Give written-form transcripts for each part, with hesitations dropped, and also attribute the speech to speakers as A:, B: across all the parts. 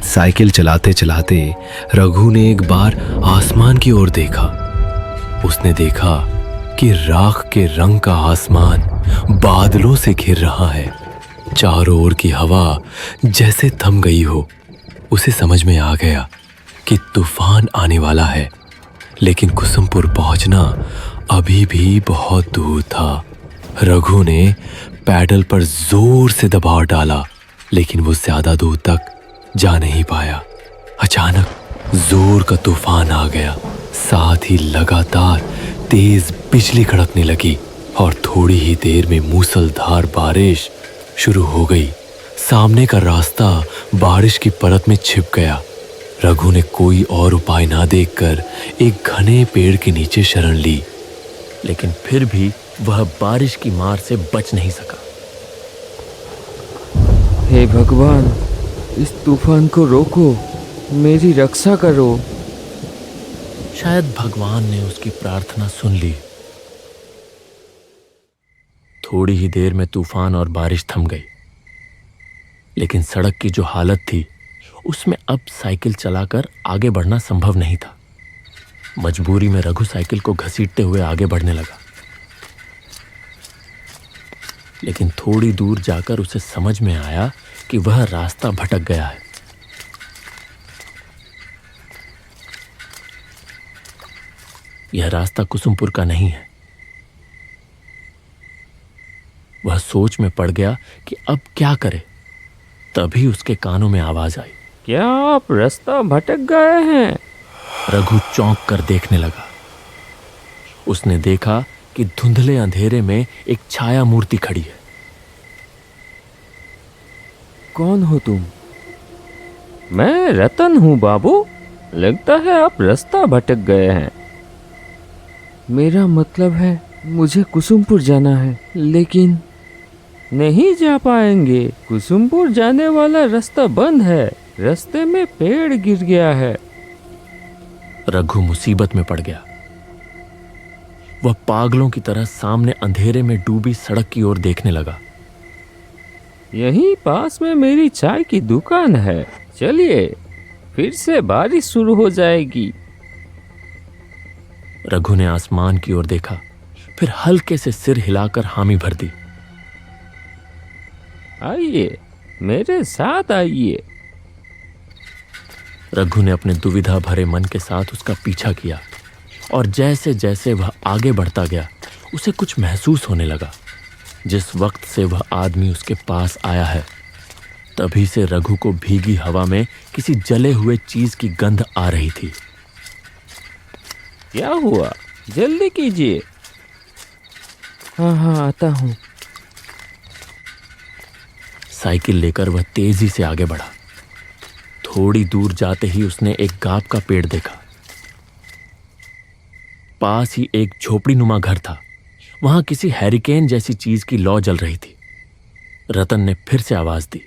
A: Cycle चलाते चलाते रघु ने एक बार आसमान की ओर देखा। उसने देखा कि राख के रंग का आसमान बादलों से घिर रहा है। चारों ओर की हवा जैसे थम गई हो। उसे समझ में आ गया कि तूफान आने वाला है, लेकिन कुसुमपुर पहुंचना अभी भी बहुत दूर था। रघु ने पैडल पर जोर से दबाव डाला, लेकिन वो ज्यादा दूर तक जा नहीं पाया। अचानक जोर का तूफान आ गया, साथ ही लगातार तेज बिजली कड़कने लगी और थोड़ी ही देर में मूसलधार बारिश शुरू हो गई। सामने का रास्ता बारिश की परत में छिप गया। रघु ने कोई और उपाय ना देखकर एक घने पेड़ के नीचे शरण ली, लेकिन फिर भी वह बारिश की मार से बच नहीं सका।
B: हे भगवान, इस तूफान को रोको, मेरी रक्षा करो।
A: शायद भगवान ने उसकी प्रार्थना सुन ली। थोड़ी ही देर में तूफान और बारिश थम गई, लेकिन सड़क की जो हालत थी उसमें अब साइकिल चलाकर आगे बढ़ना संभव नहीं था। मजबूरी में रघु साइकिल को घसीटते हुए आगे बढ़ने लगा, लेकिन थोड़ी दूर जाकर उसे समझ में आया कि वह रास्ता भटक गया है। यह रास्ता कुसुमपुर का नहीं है। वह सोच में पड़ गया कि अब क्या करे। तभी उसके कानों में आवाज आई,
B: क्या आप रास्ता भटक गए हैं?
A: रघु चौंक कर देखने लगा। उसने देखा कि धुंधले अंधेरे में एक छाया मूर्ति खड़ी है।
B: कौन हो तुम? मैं रतन हूँ बाबू। लगता है आप रास्ता भटक गए हैं। मेरा मतलब है मुझे कुसुमपुर जाना है, लेकिन नहीं जा पाएंगे। कुसुमपुर जाने वाला रास्ता बंद है। रास्ते में पेड़ गिर गया है।
A: रघु मुसीबत में पड़ गया। वह पागलों की तरह सामने अंधेरे में डूबी सड़क की ओर देखने लगा।
B: यहीं पास में मेरी चाय की दुकान है। चलिए, फिर से बारिश शुरू हो जाएगी।
A: रघु ने आसमान की ओर देखा, फिर हल्के से सिर हिलाकर हामी भर दी।
B: आइए, मेरे साथ आइए।
A: रघु ने अपने दुविधा भरे मन के साथ उसका पीछा किया, और जैसे जैसे वह आगे बढ़ता गया उसे कुछ महसूस होने लगा। जिस वक्त से वह आदमी उसके पास आया है, तभी से रघु को भीगी हवा में किसी जले हुए चीज की गंध आ रही थी।
B: क्या हुआ? जल्दी कीजिए। हाँ, आता हूँ।
A: साइकिल लेकर वह तेजी से आगे बढ़ा। थोड़ी दूर जाते ही उसने एक गांव का पेड़ देखा। पास ही एक झोपड़ी नुमा घर था। वहां किसी हैरिकेन जैसी चीज की लौ जल रही थी। रतन ने फिर से आवाज दी,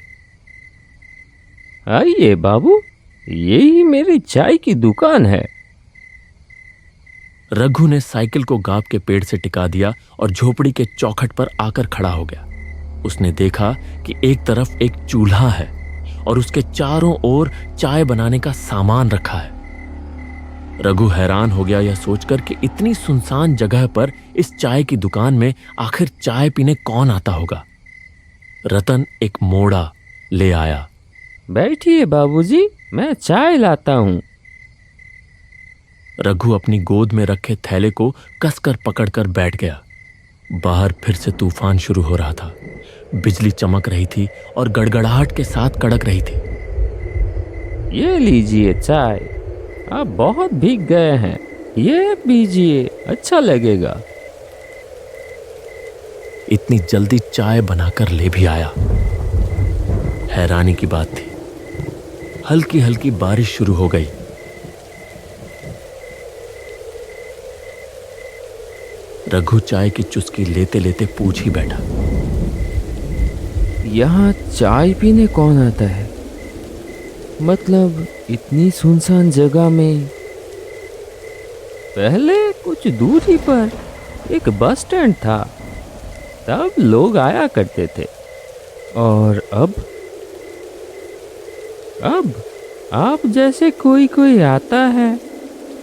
B: आइए बाबू, यही मेरी चाय की दुकान है।
A: रघु ने साइकिल को गांव के पेड़ से टिका दिया और झोपड़ी के चौखट पर आकर खड़ा हो गया। उसने देखा कि एक तरफ एक चूल्हा है और उसके चारों ओर चाय बनाने का सामान रखा है। रघु हैरान हो गया यह सोचकर कि इतनी सुनसान जगह पर इस चाय की दुकान में आखिर चाय पीने कौन आता होगा। रतन एक मोड़ा ले आया।
B: बैठिए बाबूजी, मैं चाय लाता हूँ।
A: रघु अपनी गोद में रखे थैले को कसकर पकड़कर बैठ गया। बाहर फिर से तूफान शुरू हो रहा था। बिजली चमक रही थी और गड़गड़ाहट के साथ कड़क रही थी।
B: ये लीजिए चाय, आप बहुत भीग गए हैं। ये पीजिए, अच्छा लगेगा।
A: इतनी जल्दी चाय बनाकर ले भी आया। हैरानी की बात थी, हल्की हल्की बारिश शुरू हो गई। रघु चाय की चुस्की लेते लेते पूछ ही बैठा,
B: यहाँ चाय पीने कौन आता है? मतलब इतनी सुनसान जगह में पहले कुछ दूरी पर एक बस स्टैंड था, तब लोग आया करते थे। और अब आप जैसे कोई कोई आता है।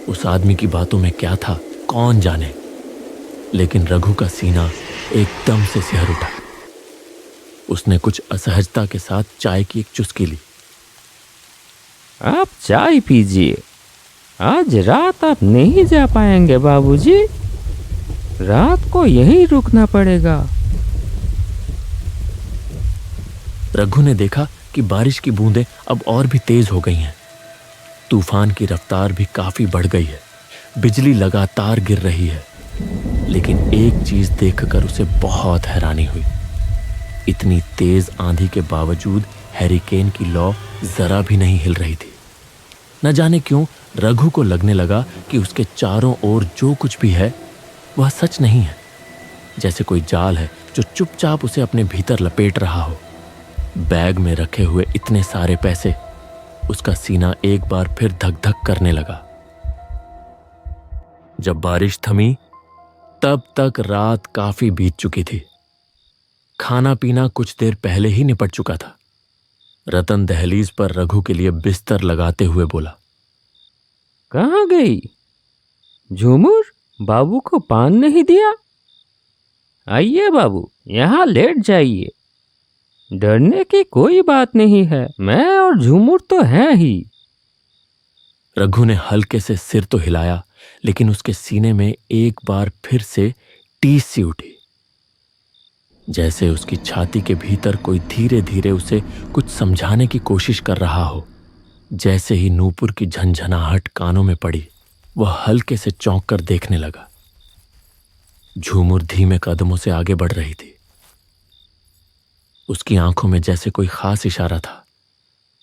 A: उस आदमी की बातों में क्या था कौन जाने, लेकिन रघु का सीना एकदम से सिहर उठा। उसने कुछ असहजता के साथ चाय की एक चुस्की ली।
B: आप चाय पीजिए। आज रात आप नहीं जा पाएंगे बाबूजी, रात को यहीं रुकना पड़ेगा।
A: रघु ने देखा कि बारिश की बूंदें अब और भी तेज हो गई हैं। तूफान की रफ्तार भी काफी बढ़ गई है। बिजली लगातार गिर रही है। लेकिन एक चीज देखकर उसे बहुत हैरानी हुई। इतनी तेज आंधी के बावजूद हैरिकेन की लौ जरा भी नहीं हिल रही थी। न जाने क्यों रघु को लगने लगा कि उसके चारों ओर जो कुछ भी है वह सच नहीं है, जैसे कोई जाल है जो चुपचाप उसे अपने भीतर लपेट रहा हो। बैग में रखे हुए इतने सारे पैसे, उसका सीना एक बार फिर धक धक करने लगा। जब बारिश थमी तब तक रात काफी बीत चुकी थी। खाना पीना कुछ देर पहले ही निपट चुका था। रतन दहलीज पर रघु के लिए बिस्तर लगाते हुए बोला,
B: कहाँ गई झूमर? बाबू को पान नहीं दिया? आइए बाबू, यहाँ लेट जाइए। डरने की कोई बात नहीं है, मैं और झूमर तो हैं ही।
A: रघु ने हल्के से सिर तो हिलाया, लेकिन उसके सीने में एक बार फिर से टीस सी उठी, जैसे उसकी छाती के भीतर कोई धीरे धीरे उसे कुछ समझाने की कोशिश कर रहा हो। जैसे ही नूपुर की झंझनाहट कानों में पड़ी, वह हल्के से चौंक कर देखने लगा। झूमर धीमे कदमों से आगे बढ़ रही थी। उसकी आंखों में जैसे कोई खास इशारा था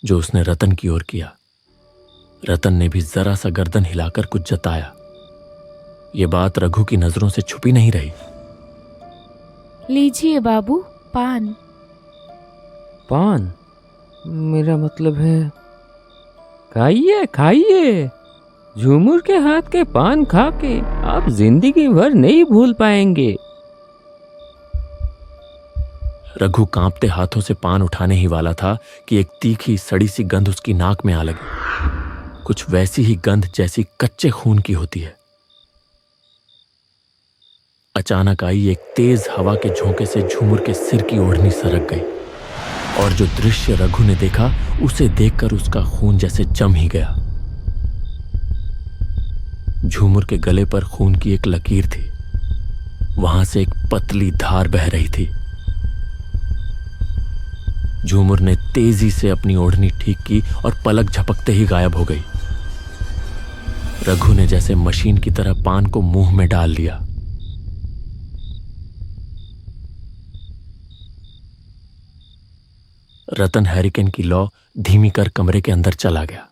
A: जो उसने रतन की ओर किया। रतन ने भी जरा सा गर्दन हिलाकर कुछ जताया। यह बात रघु की नजरों से छुपी नहीं रही।
C: लीजिए बाबू, पान।
B: पान? मेरा मतलब है खाइए खाइए। झूमर के हाथ के पान खा के आप जिंदगी भर नहीं भूल पाएंगे।
A: रघु कांपते हाथों से पान उठाने ही वाला था कि एक तीखी सड़ी सी गंध उसकी नाक में आ लगी। कुछ वैसी ही गंध जैसी कच्चे खून की होती है। अचानक आई एक तेज हवा के झोंके से झूमर के सिर की ओढ़नी सरक गई, और जो दृश्य रघु ने देखा उसे देखकर उसका खून जैसे जम ही गया। झूमर के गले पर खून की एक लकीर थी। वहां से एक पतली धार बह रही थी। झूमर ने तेजी से अपनी ओढ़नी ठीक की और पलक झपकते ही गायब हो गई। रघु ने जैसे मशीन की तरह पान को मुंह में डाल लिया। रतन हैरिकेन की लौ धीमी कर कमरे के अंदर चला गया।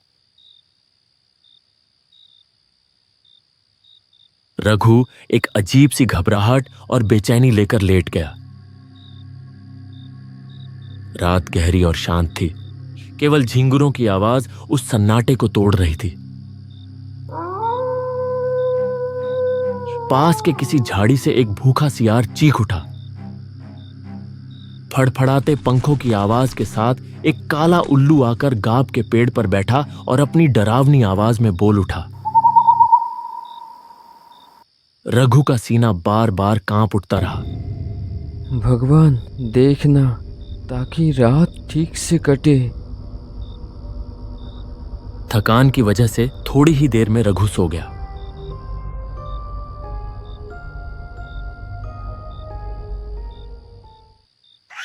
A: रघु एक अजीब सी घबराहट और बेचैनी लेकर लेट गया। रात गहरी और शांत थी। केवल झिंगुरों की आवाज उस सन्नाटे को तोड़ रही थी। पास के किसी झाड़ी से एक भूखा सियार चीख उठा। फड़फड़ाते पंखों की आवाज के साथ एक काला उल्लू आकर गाब के पेड़ पर बैठा और अपनी डरावनी आवाज में बोल उठा। रघु का सीना बार बार कांप उठता रहा।
B: भगवान देखना, ताकि रात ठीक से कटे।
A: थकान की वजह से थोड़ी ही देर में रघु सो गया।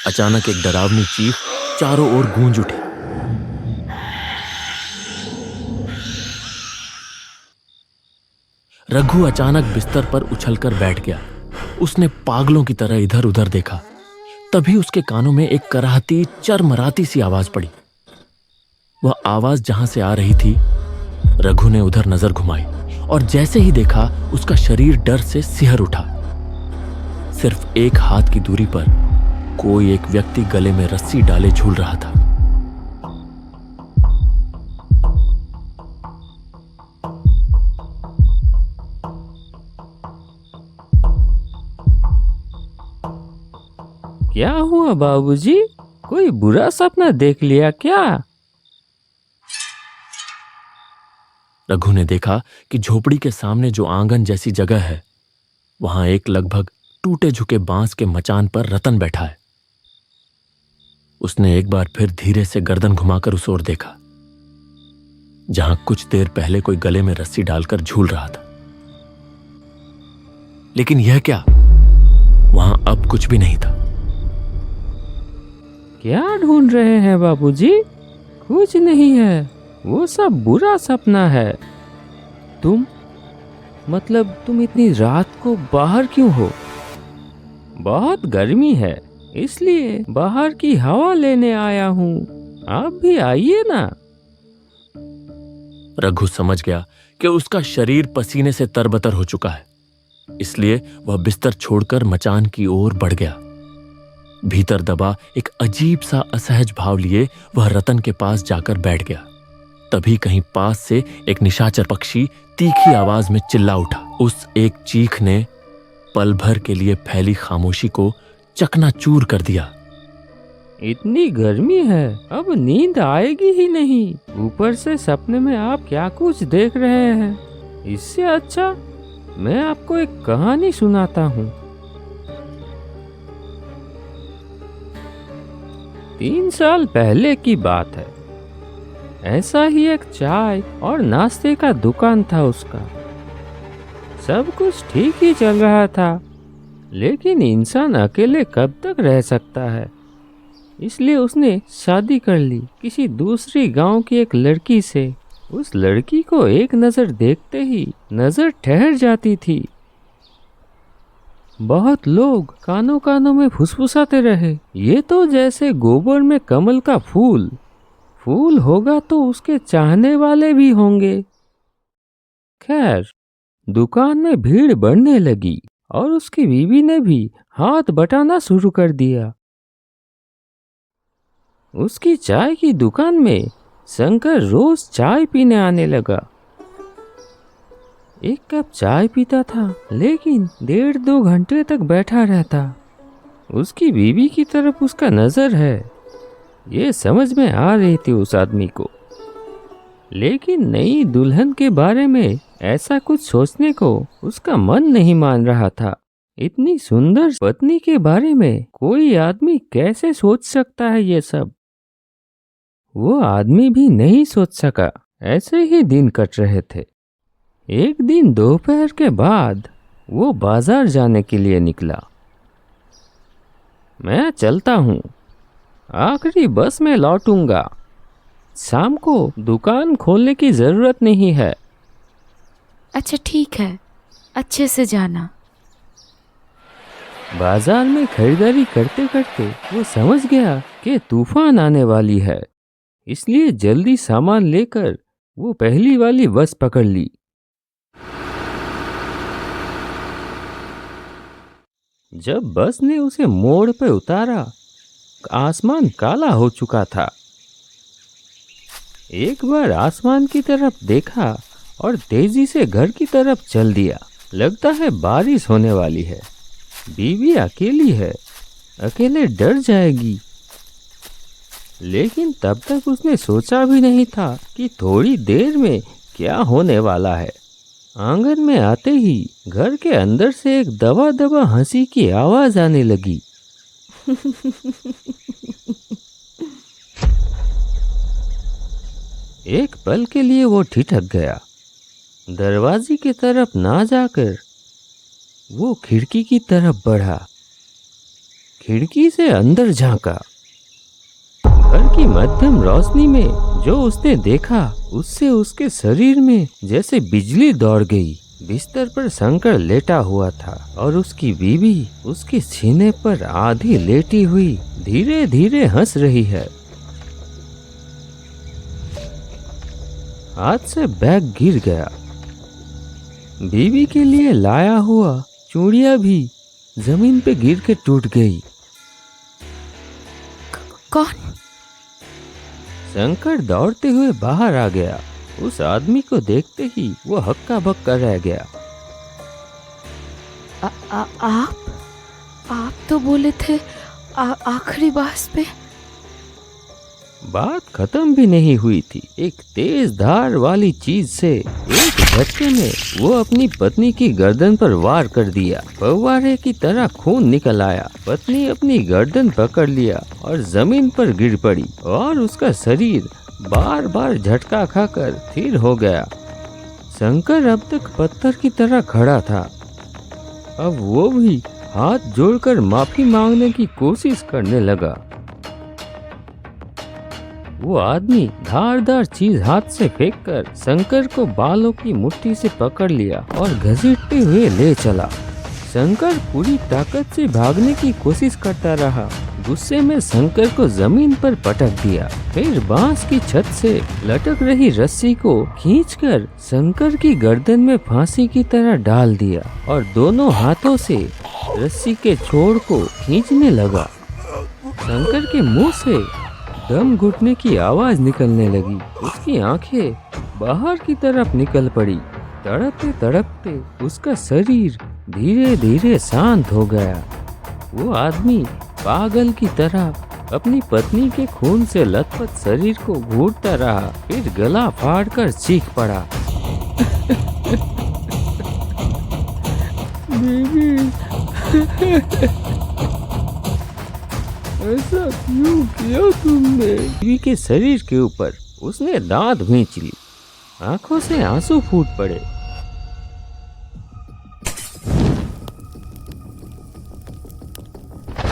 A: अचानक एक डरावनी चीख चारों ओर गूंज उठी। रघु अचानक बिस्तर पर उछलकर बैठ गया। उसने पागलों की तरह इधर उधर देखा। तभी उसके कानों में एक कराहती चरमराती सी आवाज पड़ी। वह आवाज जहां से आ रही थी, रघु ने उधर नजर घुमाई और जैसे ही देखा उसका शरीर डर से सिहर उठा। सिर्फ एक हाथ की दूरी पर कोई एक व्यक्ति गले में रस्सी डाले झूल रहा था।
B: क्या हुआ बाबूजी? कोई बुरा सपना देख लिया क्या?
A: रघु ने देखा कि झोपड़ी के सामने जो आंगन जैसी जगह है, वहां एक लगभग टूटे झुके बांस के मचान पर रतन बैठा है। उसने एक बार फिर धीरे से गर्दन घुमाकर उस ओर देखा, जहां कुछ देर पहले कोई गले में रस्सी डालकर झूल रहा था। लेकिन यह क्या, वहां अब कुछ भी नहीं था।
B: क्या ढूंढ रहे हैं बाबूजी? कुछ नहीं है, वो सब बुरा सपना है। तुम इतनी रात को बाहर क्यों हो? बहुत गर्मी है, इसलिए बाहर की हवा लेने आया हूँ। आप भी आइए ना।
A: रघु समझ गया कि उसका शरीर पसीने से तरबतर हो चुका है, इसलिए वह बिस्तर छोड़कर मचान की ओर बढ़ गया। भीतर दबा एक अजीब सा असहज भाव लिए वह रतन के पास जाकर बैठ गया। तभी कहीं पास से एक निशाचर पक्षी तीखी आवाज में चिल्ला उठा। उस एक चीख ने पल भर के लिए फैली खामोशी को चकनाचूर कर दिया।
B: इतनी गर्मी है, अब नींद आएगी ही नहीं। ऊपर से सपने में आप क्या कुछ देख रहे हैं। इससे अच्छा मैं आपको एक कहानी सुनाता हूँ। 3 साल पहले की बात है। ऐसा ही एक चाय और नाश्ते का दुकान था उसका। सब कुछ ठीक ही चल रहा था, लेकिन इंसान अकेले कब तक रह सकता है। इसलिए उसने शादी कर ली किसी दूसरी गांव की एक लड़की से। उस लड़की को एक नज़र देखते ही नज़र ठहर जाती थी। बहुत लोग कानों कानों में फुसफुसाते रहे, ये तो जैसे गोबर में कमल का फूल होगा तो उसके चाहने वाले भी होंगे। खैर, दुकान में भीड़ बढ़ने लगी और उसकी बीवी ने भी हाथ बटाना शुरू कर दिया। उसकी चाय की दुकान में शंकर रोज चाय पीने आने लगा। एक कप चाय पीता था, लेकिन 1.5-2 घंटे तक बैठा रहता। उसकी बीवी की तरफ उसका नजर है, ये समझ में आ रही थी उस आदमी को। लेकिन नई दुल्हन के बारे में ऐसा कुछ सोचने को उसका मन नहीं मान रहा था। इतनी सुंदर पत्नी के बारे में कोई आदमी कैसे सोच सकता है ये सब? वो आदमी भी नहीं सोच सका। ऐसे ही दिन कट रहे थे। एक दिन दोपहर के बाद वो बाजार जाने के लिए निकला। मैं चलता हूँ, आखिरी बस में लौटूंगा। शाम को दुकान खोलने की जरूरत नहीं है।
C: अच्छा ठीक है, अच्छे से जाना।
B: बाजार में खरीदारी करते करते वो समझ गया कि तूफान आने वाली है, इसलिए जल्दी सामान लेकर वो पहली वाली बस पकड़ ली। जब बस ने उसे मोड़ पे उतारा, आसमान काला हो चुका था। एक बार आसमान की तरफ देखा और तेजी से घर की तरफ चल दिया। लगता है बारिश होने वाली है। बीवी अकेली है, अकेले डर जाएगी। लेकिन तब तक उसने सोचा भी नहीं था कि थोड़ी देर में क्या होने वाला है। आंगन में आते ही घर के अंदर से एक दबा दबा हंसी की आवाज आने लगी। एक पल के लिए वो ठिठक गया। दरवाजे की तरफ ना जाकर वो खिड़की की तरफ बढ़ा। खिड़की से अंदर झांका। घर की मध्यम रोशनी में जो उसने देखा, उससे उसके शरीर में जैसे बिजली दौड़ गई। बिस्तर पर शंकर लेटा हुआ था और उसकी बीवी उसके सीने पर आधी लेटी हुई धीरे धीरे हंस रही है। हाथ से बैग गिर गया। बीवी के लिए लाया हुआ चूड़ियां भी जमीन पे गिर के टूट गई।
C: कौन?
B: शंकर दौड़ते हुए बाहर आ गया। उस आदमी को देखते ही वो हक्का बक्का रह गया।
C: आप तो बोले थे आखिरी बास पे।
B: बात खत्म भी नहीं हुई थी। एक तेज धार वाली चीज से एक झटके में वो अपनी पत्नी की गर्दन पर वार कर दिया। फव्वारे की तरह खून निकल आया। पत्नी अपनी गर्दन पकड़ लिया और जमीन पर गिर पड़ी और उसका शरीर बार बार झटका खाकर स्थिर हो गया। शंकर अब तक पत्थर की तरह खड़ा था। अब वो भी हाथ जोड़कर माफी मांगने की कोशिश करने लगा। वो आदमी धारदार चीज हाथ से फेंककर शंकर को बालों की मुट्ठी से पकड़ लिया और घसीटते हुए ले चला। शंकर पूरी ताकत से भागने की कोशिश करता रहा। गुस्से में शंकर को जमीन पर पटक दिया। फिर बांस की छत से लटक रही रस्सी को खींचकर शंकर की गर्दन में फांसी की तरह डाल दिया और दोनों हाथों से रस्सी के छोर को खींचने लगा। शंकर के मुंह से दम घुटने की आवाज निकलने लगी। उसकी आंखें बाहर की तरफ निकल पड़ी। तड़पते तड़पते उसका शरीर धीरे धीरे शांत हो गया। वो आदमी पागल की तरह अपनी पत्नी के खून से लथपथ शरीर को घूरता रहा। फिर गला फाड़कर चीख पड़ा, ऐसा क्यों किया तुमने? बीवी के शरीर के ऊपर उसने दांत भींच ली। आंखों से आंसू फूट पड़े।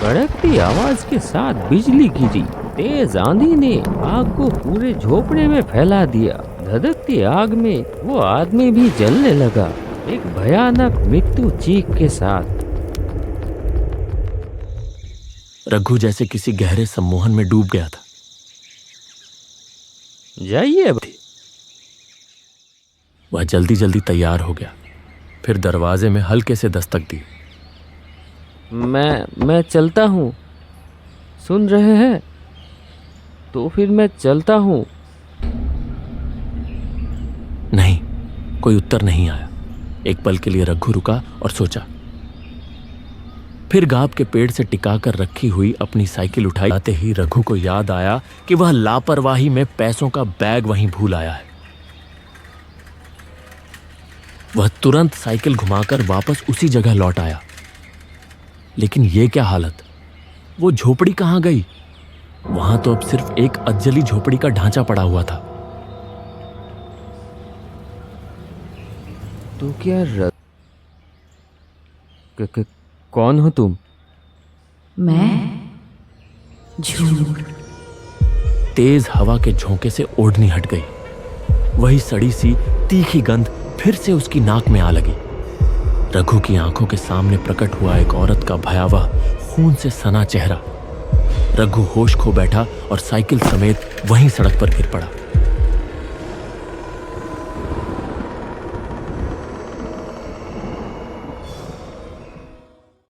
B: कड़कती आवाज के साथ बिजली गिरी। तेज आंधी ने आग को पूरे झोपड़े में फैला दिया। धधकती आग में वो आदमी भी जलने लगा, एक भयानक मृत्यु चीख के साथ।
A: रघु जैसे किसी गहरे सम्मोहन में डूब गया था।
B: जाइए।
A: वह जल्दी जल्दी तैयार हो गया। फिर दरवाजे में हल्के से दस्तक दी।
B: मैं चलता हूँ। सुन रहे हैं? तो फिर मैं चलता हूँ।
A: नहीं, कोई उत्तर नहीं आया। एक पल के लिए रघु रुका और सोचा। फिर गाब के पेड़ से टिकाकर रखी हुई अपनी साइकिल उठाई। आते ही रघु को याद आया कि वह लापरवाही में पैसों का बैग वहीं भूल आया है। वह तुरंत साइकिल घुमाकर वापस उसी जगह लौट आया। लेकिन यह क्या हालत? वो झोपड़ी कहां गई? वहां तो अब सिर्फ एक अज्जली झोपड़ी का ढांचा पड़ा हुआ था।
B: तो क्या कौन हो तुम?
C: मैं झूठ।
A: तेज हवा के झोंके से ओढ़नी हट गई। वही सड़ी सी तीखी गंध फिर से उसकी नाक में आ लगी। रघु की आंखों के सामने प्रकट हुआ एक औरत का भयावह खून से सना चेहरा। रघु होश खो बैठा और साइकिल समेत वहीं सड़क पर गिर पड़ा।